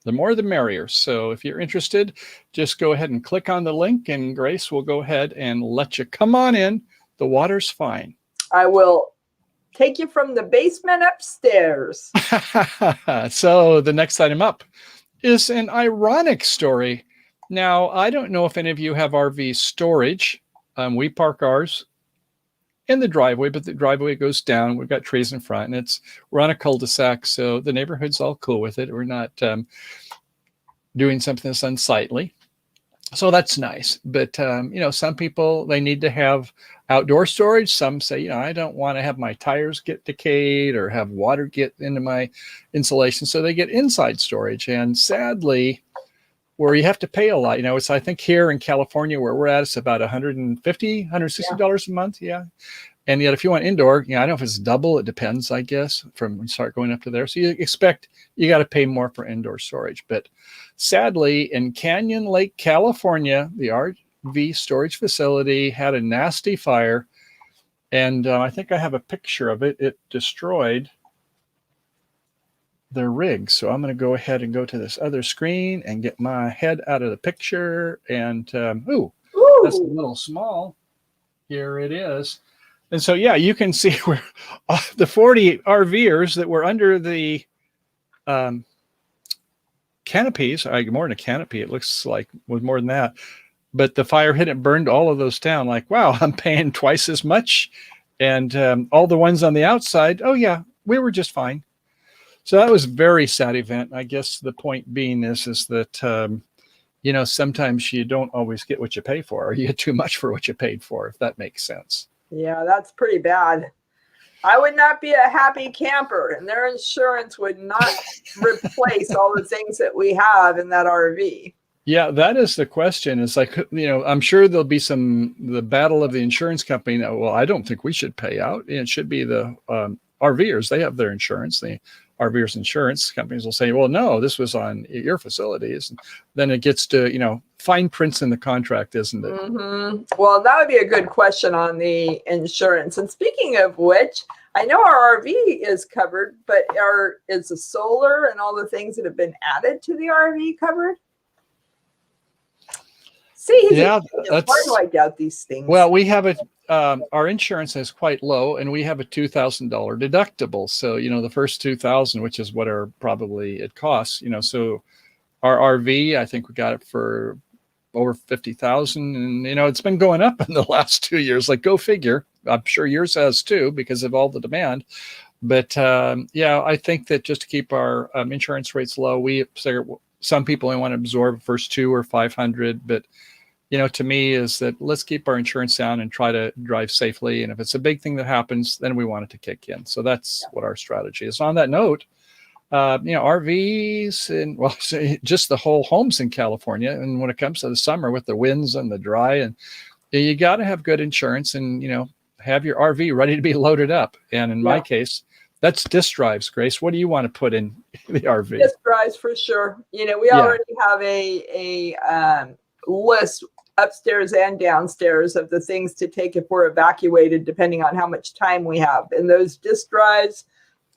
The more, the merrier. So if you're interested, just go ahead and click on the link, and Grace will go ahead and let you come on in. The water's fine. I will take you from the basement upstairs. So the next item up is an ironic story. Now, I don't know if any of you have RV storage. We park ours in the driveway, but the driveway goes down. We've got trees in front, and we're on a cul-de-sac, so the neighborhood's all cool with it. We're not doing something that's unsightly. So that's nice. But, some people, they need to have outdoor storage. Some say, I don't want to have my tires get decayed or have water get into my insulation. So they get inside storage. And sadly, where you have to pay a lot, it's, I think here in California where we're at, it's about $150, $160 a month. Yeah. And yet if you want indoor, I don't know if it's double. It depends, I guess, from when you start going up to there. So you expect you got to pay more for indoor storage. But sadly, in Canyon Lake, California, the RV storage facility had a nasty fire. And I think I have a picture of it. It destroyed their rig. So I'm going to go ahead and go to this other screen and get my head out of the picture. And, that's a little small. Here it is. And so, you can see where the 40 RVers that were under the canopies, more than a canopy, it looks like was more than that. But the fire hit and burned all of those down. Like, wow, I'm paying twice as much. And all the ones on the outside, we were just fine. So that was a very sad event. I guess the point being is that, sometimes you don't always get what you pay for, or you get too much for what you paid for, if that makes sense. Yeah, that's pretty bad. I would not be a happy camper, and their insurance would not replace all the things that we have in that RV. Yeah, that is the question. It's like, I'm sure there'll be the battle of the insurance company. Well, I don't think we should pay out. It should be the RVers. They have their insurance. The RVers insurance companies will say, well, no, this was on your facilities. And then it gets to, fine prints in the contract, isn't it? Mm-hmm. Well, that would be a good question on the insurance. And speaking of which, I know our RV is covered, but is the solar and all the things that have been added to the RV covered? See, he's Yeah, why do I doubt these things? Well, we have our insurance is quite low, and we have a $2,000 deductible. So, the first 2,000, which is what it costs, so our RV, I think we got it for over 50,000, and, it's been going up in the last 2 years. Like, go figure. I'm sure yours has too, because of all the demand. But I think that just to keep our insurance rates low, some people only want to absorb first 2 or 500, but to me is that let's keep our insurance down and try to drive safely. And if it's a big thing that happens, then we want it to kick in. So that's what our strategy is. On that note, RVs and just the whole homes in California. And when it comes to the summer with the winds and the dry, and you got to have good insurance and, have your RV ready to be loaded up. And in my case, that's disc drives, Grace. What do you want to put in the RV? Disc drives for sure. We already have a list upstairs and downstairs of the things to take if we're evacuated, depending on how much time we have. And those disc drives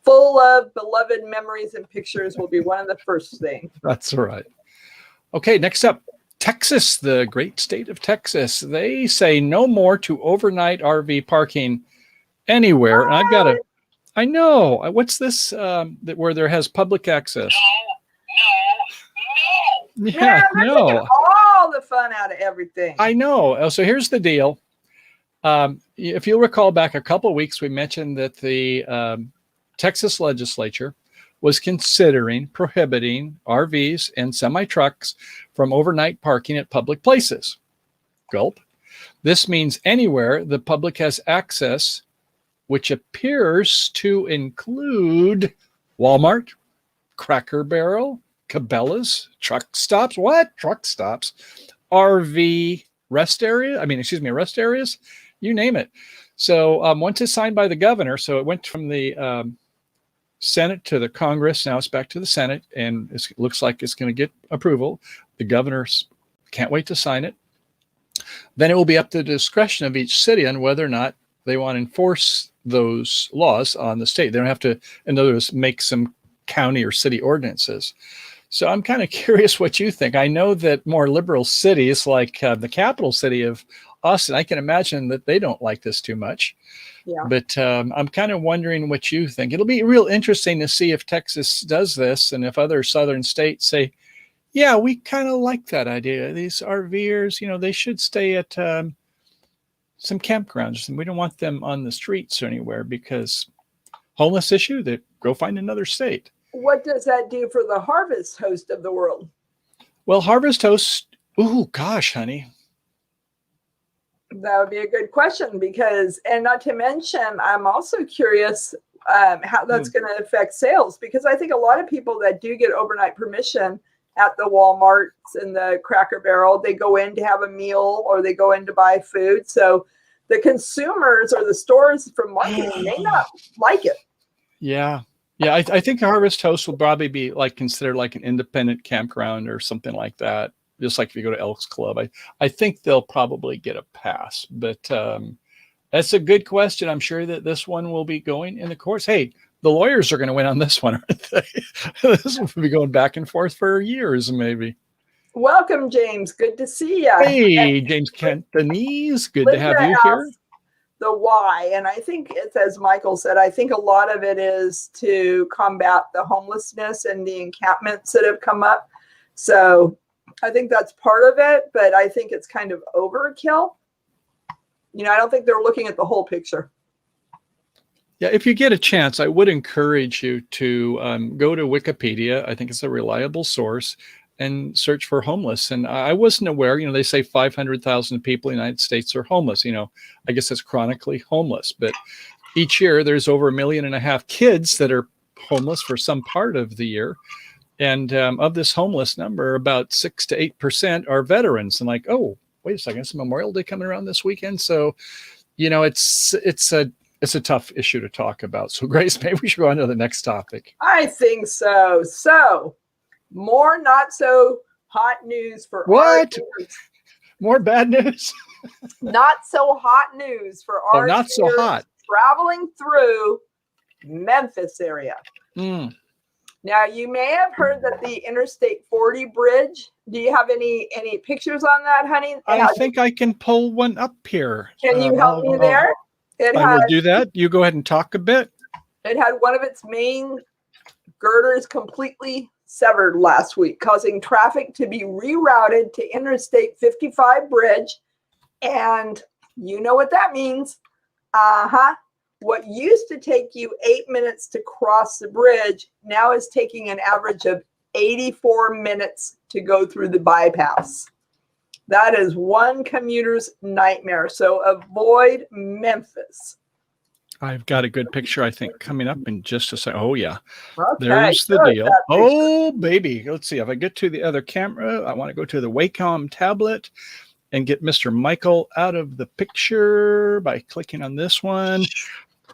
full of beloved memories and pictures will be one of the first things. That's right. Okay, next up, Texas, the great state of Texas. They say no more to overnight RV parking anywhere. And I know. What's this where there has public access? No. Yeah, no. All the fun out of everything. I know. So here's the deal. If you'll recall back a couple of weeks, we mentioned that the Texas legislature was considering prohibiting RVs and semi-trucks from overnight parking at public places. Gulp. This means anywhere the public has access, which appears to include Walmart, Cracker Barrel, Cabela's, truck stops. What? Truck stops. RV rest areas, you name it. So once it's signed by the governor, so it went from the Senate to the Congress. Now it's back to the Senate, and it looks like it's going to get approval. The governors can't wait to sign it. Then it will be up to the discretion of each city on whether or not they want to enforce those laws on the state. They don't have to, in other words, make some county or city ordinances. So I'm kind of curious what you think. I know that more liberal cities like the capital city of Austin, I can imagine that they don't like this too much. Yeah. But I'm kind of wondering what you think. It'll be real interesting to see if Texas does this and if other southern states say, yeah, we kind of like that idea. These RVers, they should stay at some campgrounds, and we don't want them on the streets or anywhere because homeless issue, they go find another state. What does that do for the Harvest Host of the world? Well, Harvest Host, ooh, gosh, honey. That would be a good question and not to mention, I'm also curious how that's going to affect sales, because I think a lot of people that do get overnight permission at the Walmarts and the Cracker Barrel, they go in to have a meal or they go in to buy food. So the consumers or the stores from marketing may not like it. Yeah. Yeah, I think Harvest Host will probably be considered like an independent campground or something like that. Just like if you go to Elks Club, I think they'll probably get a pass. But that's a good question. I'm sure that this one will be going in the courts. Hey, the lawyers are going to win on this one, aren't they? This will be going back and forth for years, maybe. Welcome, James. Good to see you. Hey, James Cantonese. Good to have you here. The why. And I think it's, as Michael said, I think a lot of it is to combat the homelessness and the encampments that have come up. So I think that's part of it, but I think it's kind of overkill. I don't think they're looking at the whole picture. Yeah, if you get a chance, I would encourage you to go to Wikipedia. I think it's a reliable source, and search for homeless. And I wasn't aware, they say 500,000 people in the United States are homeless. I guess that's chronically homeless. But each year there's over 1.5 million kids that are homeless for some part of the year. And of this homeless number, about 6 to 8% are veterans. And oh, wait a second, it's Memorial Day coming around this weekend. So, it's a tough issue to talk about. So Grace, maybe we should go on to the next topic. I think so. So more not so hot news for what? More bad news? Not so hot news for our not so hot traveling through Memphis area. Now, you may have heard that the Interstate 40 bridge, do you have any pictures on that, honey? I think I can pull one up here. Can you help me there? I will do that. You go ahead and talk a bit. It had one of its main girders completely severed last week, causing traffic to be rerouted to Interstate 55 bridge. And you know what that means. What used to take you 8 minutes to cross the bridge now is taking an average of 84 minutes to go through the bypass. That is one commuter's nightmare. So avoid Memphis. I've got a good picture, I think, coming up in just a second. Oh, yeah. Okay, there's the deal. Oh, baby. Let's see. If I get to the other camera, I want to go to the Wacom tablet and get Mr. Michael out of the picture by clicking on this one.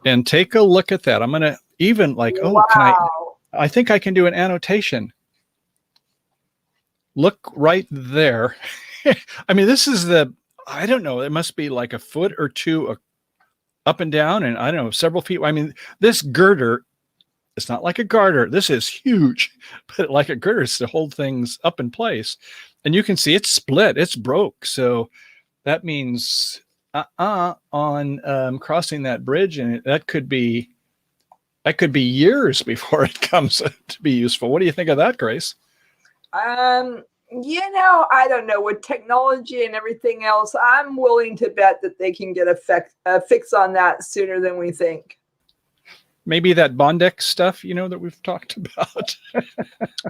And take a look at that. I'm going to even Wow. I think I can do an annotation. Look right there. I mean, this is I don't know, it must be like a foot or two up and down, and I don't know, several feet. I mean, this girder, it's not like a garter. This is huge, but like a girder is to hold things up in place. And you can see it's split, it's broke. So that means on crossing that bridge, and that could be years before it comes to be useful. What do you think of that, Grace? I don't know. With technology and everything else, I'm willing to bet that they can get a fix on that sooner than we think. Maybe that Bondex stuff, that we've talked about.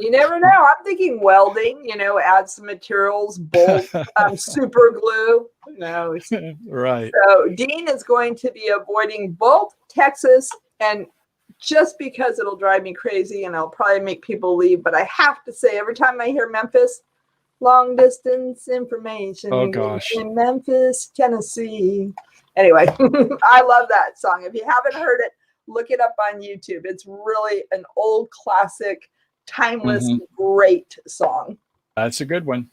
You never know. I'm thinking welding, add some materials, bolt, super glue. No. Right. So Dean is going to be avoiding both Texas, and just because it'll drive me crazy and I'll probably make people leave, but I have to say, every time I hear Memphis, long distance information. Oh, gosh. In Memphis, Tennessee. Anyway, I love that song. If you haven't heard it, look it up on YouTube. It's really an old classic, timeless, great song. That's a good one.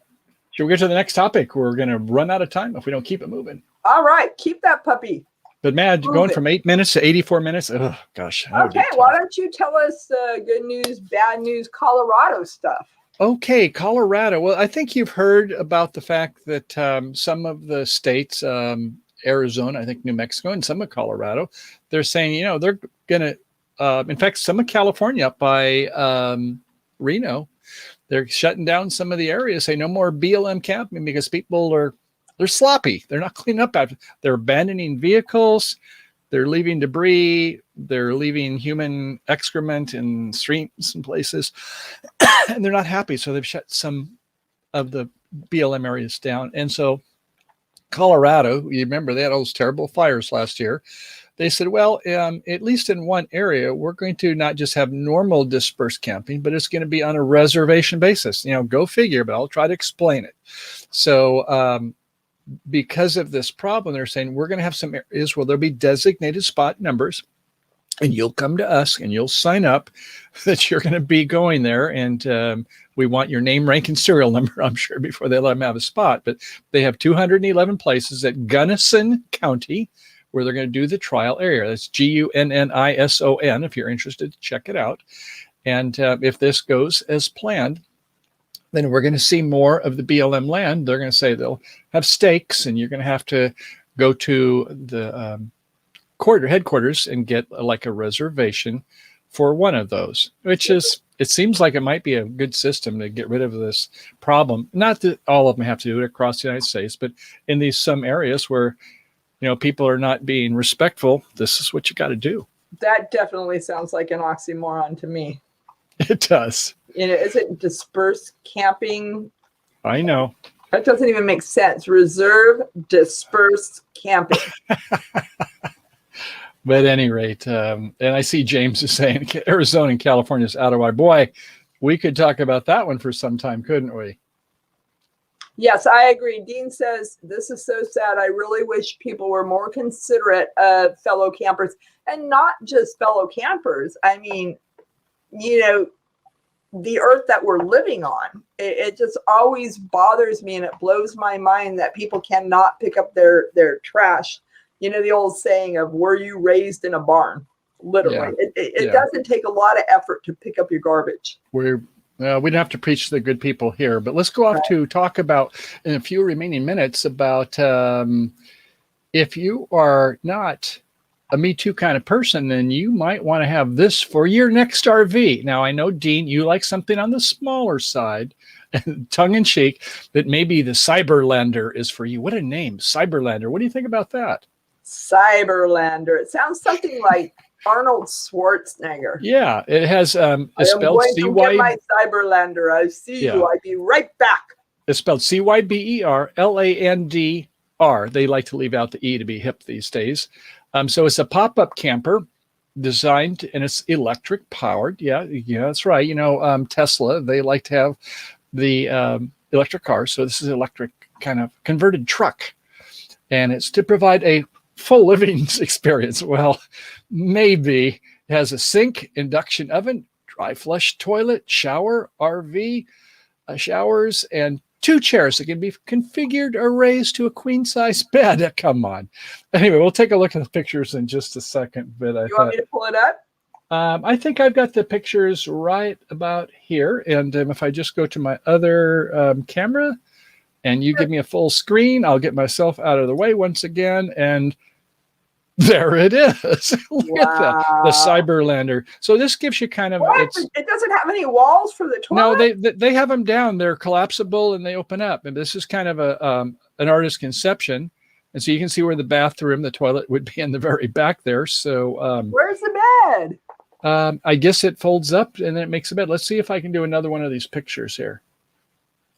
Should we get to the next topic? We're going to run out of time if we don't keep it moving. All right. Keep that puppy. But man, going from 8 minutes to 84 minutes. Oh, gosh. Okay. Why don't you tell us good news, bad news, Colorado stuff? Okay. Colorado. Well, I think you've heard about the fact that some of the states, Arizona, I think New Mexico, and some of Colorado, they're saying, they're going to, in fact, some of California up by Reno, they're shutting down some of the areas, say no more BLM camping because people they're sloppy. They're not cleaning up after. They're abandoning vehicles. They're leaving debris. They're leaving human excrement in streets and places, and they're not happy. So they've shut some of the BLM areas down. And so Colorado, you remember they had all those terrible fires last year. They said, well, at least in one area, we're going to not just have normal dispersed camping, but it's going to be on a reservation basis. Go figure, but I'll try to explain it. So because of this problem, they're saying we're going to have some areas where there'll be designated spot numbers, and you'll come to us and you'll sign up that you're going to be going there. And we want your name, rank, and serial number, I'm sure, before they let them have a spot. But they have 211 places at Gunnison County where they're going to do the trial area. That's Gunnison. If you're interested, check it out. And if this goes as planned, then we're going to see more of the BLM land. They're going to say they'll have stakes, and you're going to have to go to the headquarters and get like a reservation for one of those, which is, it seems like it might be a good system to get rid of this problem. Not that all of them have to do it across the United States, but in some areas where people are not being respectful, this is what you got to do. That definitely sounds like an oxymoron to me. It does. Is it dispersed camping? I know. That doesn't even make sense. Reserve dispersed camping. But at any rate, and I see James is saying Arizona and California is out of our boy. We could talk about that one for some time, couldn't we? Yes, I agree. Dean says, this is so sad. I really wish people were more considerate of fellow campers, and not just fellow campers. I mean, the earth that we're living on. It just always bothers me, and it blows my mind that people cannot pick up their trash. The old saying of, were you raised in a barn? Literally, Yeah. it doesn't take a lot of effort to pick up your garbage. We don't have to preach to the good people here, but let's go off to talk about in a few remaining minutes about if you are not a Me Too kind of person, then you might want to have this for your next RV. Now, I know, Dean, you like something on the smaller side, tongue in cheek, that maybe the Cyberlander is for you. What a name, Cyberlander. What do you think about that? Cyberlander. It sounds something like Arnold Schwarzenegger. Yeah, it has it's I am spelled going to get my Cyberlander. I see you. I'll be right back. It's spelled Cyberlander. They like to leave out the E to be hip these days. So it's a pop-up camper designed, and it's electric powered. Yeah, that's right. You know, Tesla, they like to have the electric cars. So this is an electric kind of converted truck. And it's to provide a full living experience. Well, maybe. It has a sink, induction oven, dry flush toilet, shower, RV, showers, and 2 chairs that can be configured or raised to a queen size bed. Come on. Anyway, we'll take a look at the pictures in just a second. But you want me to pull it up? I think I've got the pictures right about here. And if I just go to my other camera and you give me a full screen, I'll get myself out of the way once again. And there it is. Look at that, the Cyberlander. So this gives you kind of it doesn't have any walls for the toilet. No, they have them down. They're collapsible and they open up. And this is kind of an artist's conception. And so you can see where the bathroom, the toilet would be in the very back there. So where's the bed? I guess it folds up and then it makes a bed. Let's see if I can do another one of these pictures here.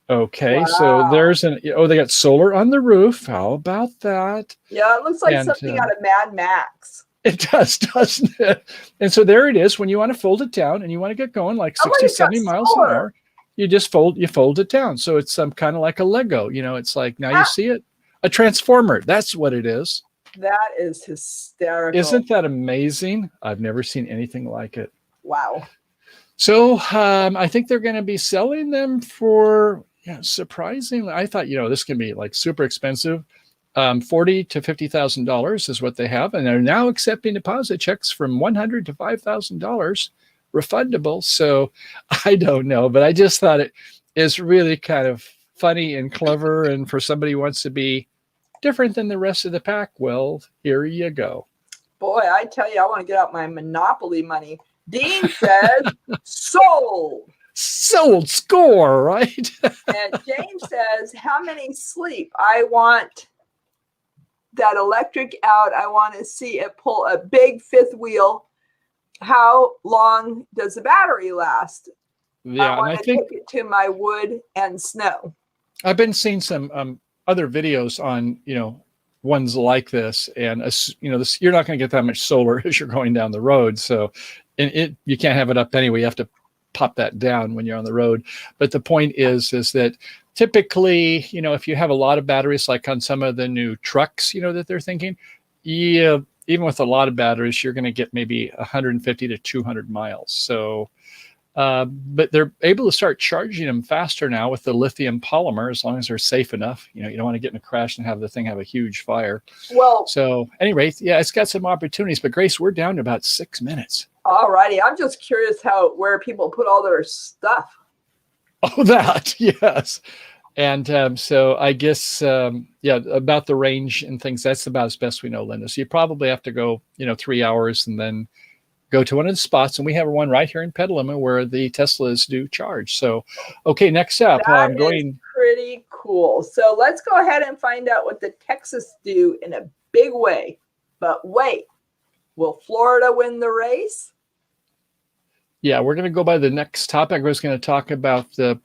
Okay, so there's they got solar on the roof. How about that? Yeah, it looks like something out of Mad Max. It does, doesn't it? And so there it is. When you want to fold it down and you want to get going like 60, 70 miles an hour, you just fold it down. So it's kind of like a Lego. You know, it's like, now you see it? A transformer. That's what it is. That is hysterical. Isn't that amazing? I've never seen anything like it. Wow. So I think they're going to be selling them for... Yeah, surprisingly, I thought, this can be like super expensive. $40,000 to $50,000 is what they have. And they're now accepting deposit checks from $100 to $5,000 refundable. So I don't know, but I just thought it is really kind of funny and clever. And for somebody who wants to be different than the rest of the pack, well, here you go. Boy, I tell you, I want to get out my Monopoly money. Dean says, sold. Sold, score, right? And James says, how many sleep? I want that electric out. I want to see it pull a big 5th wheel. How long does the battery last? Yeah, I want to take it to my wood and snow. I've been seeing some other videos on, ones like this, and you're not going to get that much solar as you're going down the road. So, you can't have it up anyway. You have to pop that down when you're on the road. But the point is that typically, if you have a lot of batteries, like on some of the new trucks, that they're thinking, even with a lot of batteries, you're going to get maybe 150 to 200 miles. So, but they're able to start charging them faster now with the lithium polymer, as long as they're safe enough. You don't want to get in a crash and have the thing have a huge fire. Well, so anyway, yeah, it's got some opportunities, but Grace, we're down to about 6 minutes. All righty. I'm just curious where people put all their stuff. Oh, that, yes. And so I guess, about the range and things, that's about as best we know, Linda. So you probably have to go, 3 hours and then go to one of the spots. And we have one right here in Petaluma where the Teslas do charge. So, okay, next up, I'm going. Pretty cool. So let's go ahead and find out what the Texas do in a big way. But wait, will Florida win the race? Yeah, we're going to go by the next topic. I was going to talk about the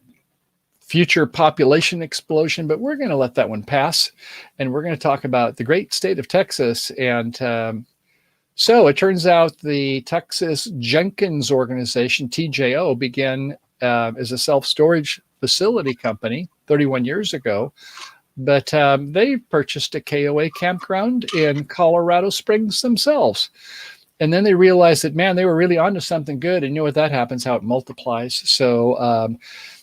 future population explosion, but we're going to let that one pass. And we're going to talk about the great state of Texas. And so it turns out the Texas Jenkins organization, TJO, began as a self-storage facility company 31 years ago. But they purchased a KOA campground in Colorado Springs themselves. And then they realized that, man, they were really onto something good. And you know what that happens, how it multiplies. So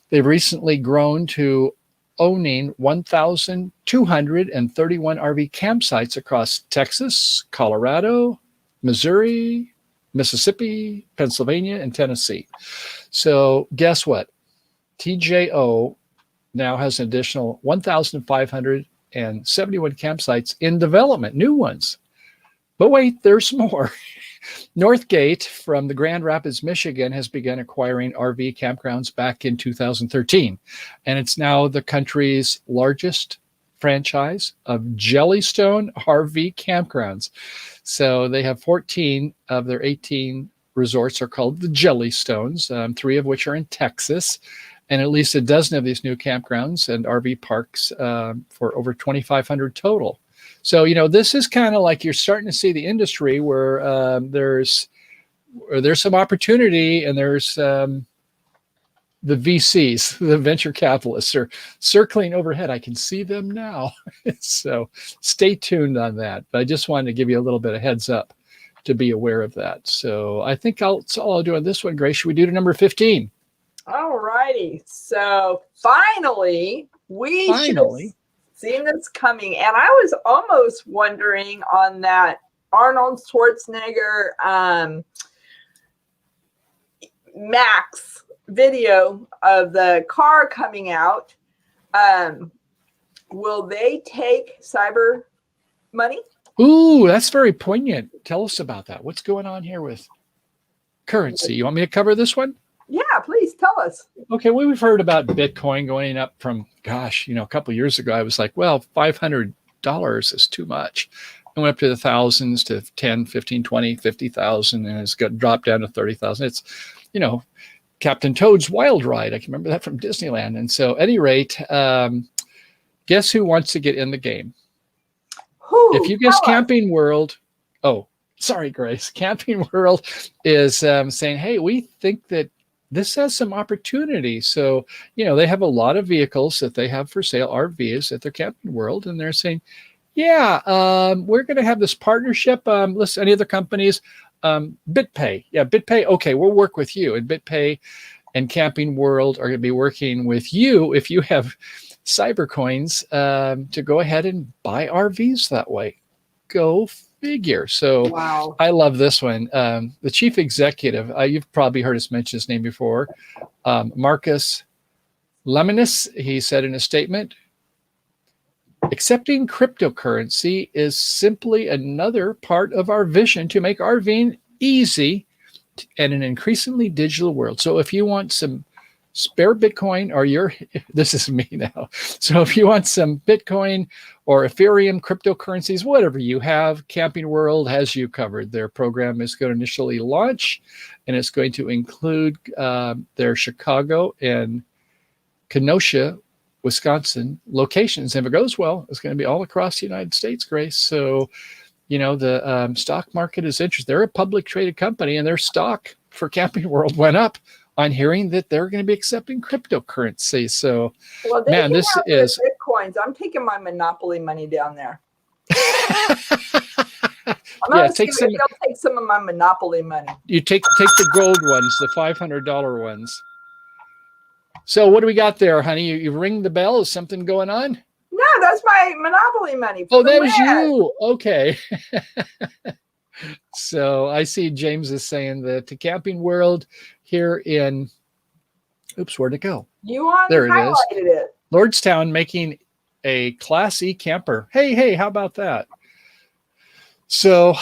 they've recently grown to owning 1,231 RV campsites across Texas, Colorado, Missouri, Mississippi, Pennsylvania, and Tennessee. So guess what? TJO now has an additional 1,571 campsites in development, new ones. But wait, there's more. Northgate from the Grand Rapids, Michigan, has begun acquiring RV campgrounds back in 2013. And it's now the country's largest franchise of Jellystone RV campgrounds. So they have 14 of their 18 resorts are called the Jellystones, 3 of which are in Texas, and at least a dozen of these new campgrounds and RV parks for over 2,500 total. So, this is kind of like you're starting to see the industry where there's some opportunity, and there's the VCs, the venture capitalists, are circling overhead. I can see them now. So stay tuned on that. But I just wanted to give you a little bit of heads up to be aware of that. So I think that's all I'll do on this one, Grace. Should we do to number 15? All righty. So finally, we should have seen this coming. And I was almost wondering on that Arnold Schwarzenegger Max video of the car coming out. Will they take cyber money? Ooh, that's very poignant. Tell us about that. What's going on here with currency? You want me to cover this one? Yeah, please tell us. Okay, well, we've heard about Bitcoin going up from, a couple of years ago. I was like, well, $500 is too much. It went up to the thousands, to 10, 15, 20, 50,000, and it's got dropped down to 30,000. It's, Captain Toad's Wild Ride. I can remember that from Disneyland. And so at any rate, guess who wants to get in the game? Who? If you guess Camping World, sorry, Grace. Camping World is saying, hey, we think that this has some opportunity. So, they have a lot of vehicles that they have for sale, RVs at their Camping World. And they're saying, yeah, we're going to have this partnership. Listen, any other companies? BitPay. Yeah, BitPay. Okay, we'll work with you. And BitPay and Camping World are going to be working with you if you have cybercoins to go ahead and buy RVs that way. Go figure. So wow. I love this one. The chief executive, you've probably heard us mention his name before, Marcus Lemonis. He said in a statement, accepting cryptocurrency is simply another part of our vision to make RVing easy and an increasingly digital world. So if you want some spare Bitcoin, or this is me now. So if you want some Bitcoin or Ethereum cryptocurrencies, whatever you have, Camping World has you covered. Their program is going to initially launch, and it's going to include their Chicago and Kenosha, Wisconsin locations. And if it goes well, it's going to be all across the United States, Grace. So, the stock market is interested. They're a public traded company, and their stock for Camping World went up on hearing that they're going to be accepting cryptocurrency. So, man, this is Bitcoins. I'm taking my Monopoly money down there. They'll take some of my Monopoly money. You take the gold ones, the $500 ones. So what do we got there, honey? You ring the bell? Is something going on? No, that's my Monopoly money. Oh, that was you. Okay. So I see James is saying that the Camping World here in, where'd it go? There it is. Lordstown making a Class E camper. Hey, how about that? So,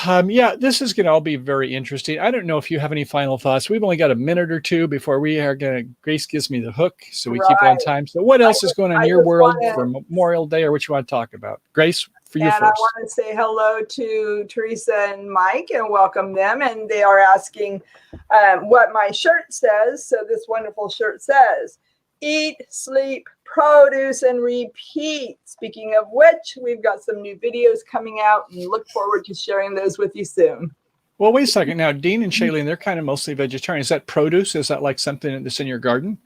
this is going to all be very interesting. I don't know if you have any final thoughts. We've only got a minute or two before we are going to, Grace gives me the hook, so we keep on time. So what else is going on in your world for Memorial Day, or what you want to talk about? Grace, for you first. I want to say hello to Teresa and Mike and welcome them. And they are asking what my shirt says. So this wonderful shirt says, eat, sleep, produce, and repeat. Speaking of which, we've got some new videos coming out and look forward to sharing those with you soon. Well, wait a second. Now, Dean and Shailene, they're kind of mostly vegetarian. Is that produce? Is that like something that's in your garden?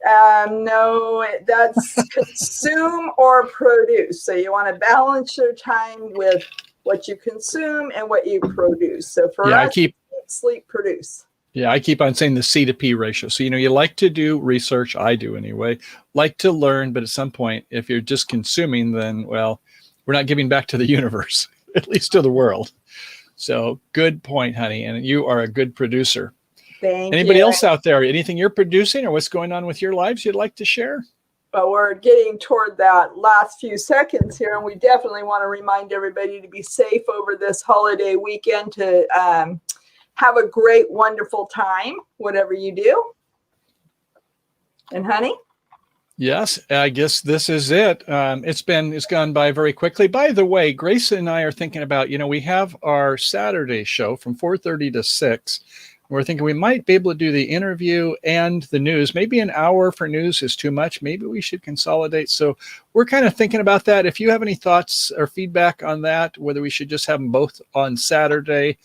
No, that's consume or produce. So you want to balance your time with what you consume and what you produce. So for us, eat, sleep, produce. Yeah, I keep on saying the C to P ratio. So, you like to do research. I do anyway. Like to learn. But at some point, if you're just consuming, then, well, we're not giving back to the universe, at least to the world. So good point, honey. And you are a good producer. Thank Anybody you. else out there? Anything you're producing or what's going on with your lives you'd like to share? But we're getting toward that last few seconds here, and we definitely want to remind everybody to be safe over this holiday weekend, to have a great, wonderful time, whatever you do. And honey? Yes, I guess this is it. It's gone by very quickly. By the way, Grace and I are thinking about, we have our Saturday show from 4:30 to 6. We're thinking we might be able to do the interview and the news. Maybe an hour for news is too much. Maybe we should consolidate. So we're kind of thinking about that. If you have any thoughts or feedback on that, whether we should just have them both on Saturday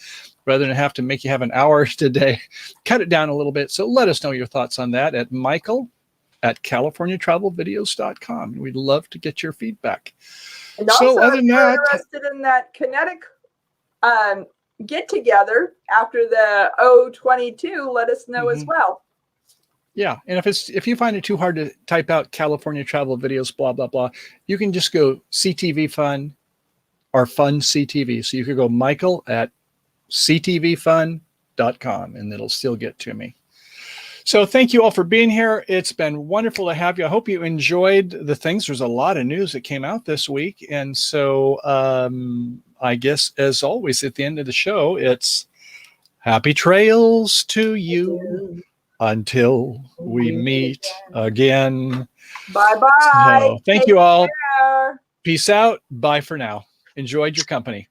rather than have to make you have an hour today, cut it down a little bit. So let us know your thoughts on that at michael@californiatravelvideos.com. We'd love to get your feedback. And also, So other if than you're that, interested in that Kinetic get together after the O22, let us know as well. Yeah, and if you find it too hard to type out California travel videos, blah blah blah, you can just go CTV Fun or Fun CTV. So you could go michael@ctvfun.com and it'll still get to me. So thank you all for being here. It's been wonderful to have you. I hope you enjoyed the things. There's a lot of news that came out this week, and so I guess, as always, at the end of the show, it's happy trails to you until we meet again. Bye-bye. So, thank you all. Care. Peace out. Bye for now. Enjoyed your company.